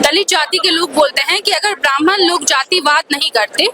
दलित जाति के लोग बोलते हैं कि अगर ब्राह्मण लोग जातिवाद नहीं करते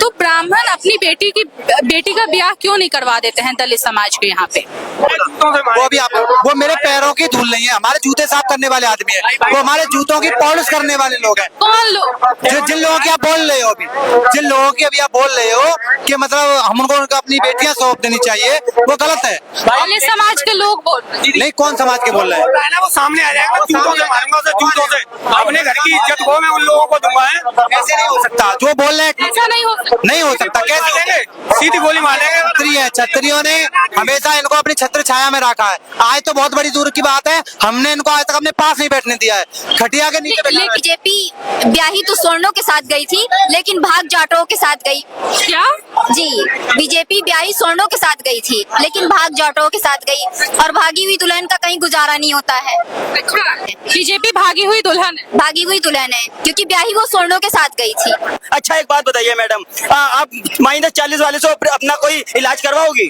तो ब्राह्मण अपनी बेटी का ब्याह क्यों नहीं करवा देते हैं दलित समाज के यहाँ पे। वो भी आप, वो मेरे पैरों की धूल नहीं है, हमारे जूते साफ करने वाले आदमी है, वो हमारे जूतों की पॉलिश करने वाले लोग हैं। कौन लोग? जिन लोगों की आप बोल रहे हो अभी, जिन लोगों की अभी आप बोल रहे हो कि मतलब हमको उनको अपनी बेटियां सौंप देनी चाहिए, वो गलत है। दलित समाज के लोग बोल रहे हैं। नहीं, कौन समाज के बोल रहे हैं? वो सामने आ जाएगा, जूतों से मारूंगा उसे, जूतों से। अपने घर की इज्जत को मैं उन लोगों को दूंगा। ऐसे नहीं हो सकता जो बोल रहे हैं, ऐसा नहीं हो सकता। नहीं हो सकता। कैसे? सीधी गोली मारेंगे। छत्री है, छत्रियों ने हमेशा इनको अपनी छत्र छाया में रखा है। आज तो बहुत बड़ी दूर की बात है, हमने इनको आज तक अपने पास नहीं बैठने दिया है, खटिया के नीचे बैठा है। बीजेपी ब्याही तो स्वर्णों के साथ गई थी लेकिन भाग जाटों के साथ गई। क्या जी, बीजेपी ब्याही स्वर्णों के साथ गई थी लेकिन भाग जाटों के साथ गई, और भागी हुई दुल्हन का कहीं गुजारा नहीं होता है। अच्छा, बीजेपी भागी हुई दुल्हन है। भागी हुई दुल्हन है क्योंकि ब्याही वो स्वर्णों के साथ गई थी। अच्छा, एक बात बताइए मैडम, आप -40 वाले से अपना कोई इलाज करवाओगी?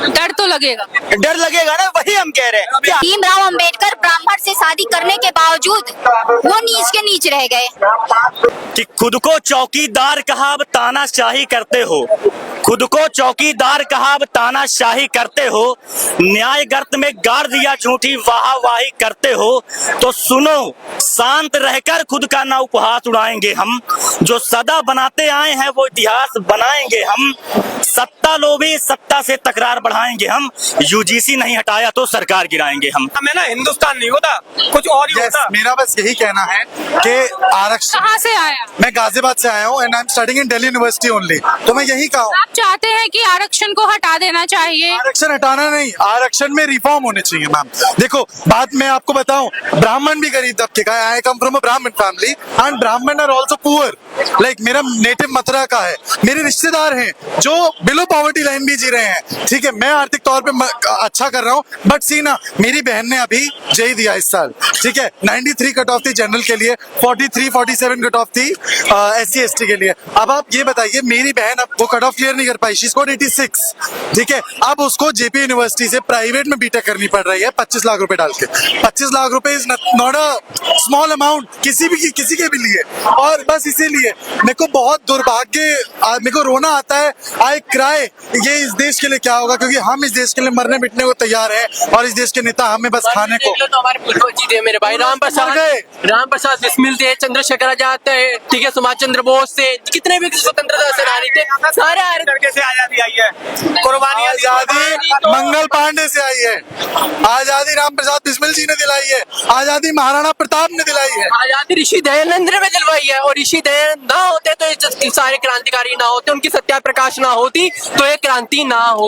डर तो लगेगा। डर लगेगा ना, वही हम कह रहे हैं। क्या भीमराव अंबेडकर ब्राह्मण से शादी करने के बावजूद वो नीच के नीच रह गए। कि खुद को चौकीदार कहा अब तानाशाही करते हो, खुद को चौकीदार कहा अब तानाशाही करते हो, न्याय गर्त में गाड़ दिया झूठी वाहवाही करते हो, तो सुनो शांत रहकर खुद का ना उपहास उड़ाएंगे हम, जो सदा बनाते आए हैं वो इतिहास बनाएंगे हम, सत्ता लोभी सत्ता से तकरार बढ़ाएंगे हम, यूजीसी नहीं हटाया तो सरकार गिराएंगे हम। हमें ना हिंदुस्तान नहीं होता, कुछ और ही होता। मेरा बस यही कहना है कि आरक्षण, कहाँ से आया? मैं गाजियाबाद से आया हूँ and I am studying in Delhi university only, तो मैं यही कहूँ आप चाहते हैं कि आरक्षण को हटा देना चाहिए? आरक्षण हटाना नहीं, आरक्षण में रिफॉर्म होने चाहिए मैम। देखो बात मैं आपको बताऊं, ब्राह्मण भी गरीब तबके का है, आई कम फ्रॉम अ ब्राह्मण फैमिली एंड ब्राह्मण आर आल्सो पुअर। लाइक मेरा नेटिव मथुरा का है, मेरे रिश्तेदार हैं जो बिलो पॉवर्टी लाइन भी जी रहे हैं। ठीक है, मैं आर्थिक तौर पे अच्छा कर रहा हूँ, बट सी ना, मेरी बहन ने अभी जेई दिया इस साल। ठीक है, 93 कट ऑफ थी जनरल के लिए, 43-47 कट ऑफ थी SC ST के लिए। अब आप ये बताइए, मेरी बहन अब वो कट ऑफ क्लियर नहीं कर पाई, शी स्कोर्ड 86। ठीक है, अब उसको जेपी यूनिवर्सिटी से प्राइवेट में बीटेक करनी पड़ रही है 25 लाख रुपए डाल के। 25 लाख रुपए is not a small amount किसी के भी लिए, और बस इसीलिए मेरे को बहुत दुर्भाग्य, मेरे को रोना आता है। आई क्राई, ये इस देश के लिए क्या होगा, क्योंकि हम इस देश के लिए मरने मिटने को तैयार हैं और इस देश के नेता हमें बस खाने को। तो हमारे पूर्वज जी थे मेरे भाई, राम प्रसाद बिस्मिल थे, चंद्रशेखर आजाद थे, ठीक है, सुभाष चंद्र बोस थे, कितने भी स्वतंत्रता सेनानी थे, सारे कैसे आजादी आई है, कुर्बानी आजादी मंगल पांडे से आई है, आजादी राम प्रसाद बिस्मिल जी ने दिलाई है, आजादी महाराणा प्रताप ने दिलाई है, आजादी ऋषि दयानंद ने दिलवाई है, और ऋषि दयानंद ना होते तो ये सारे क्रांतिकारी ना होते, उनकी सत्याप्रकाश ना होती तो ये क्रांति ना होती।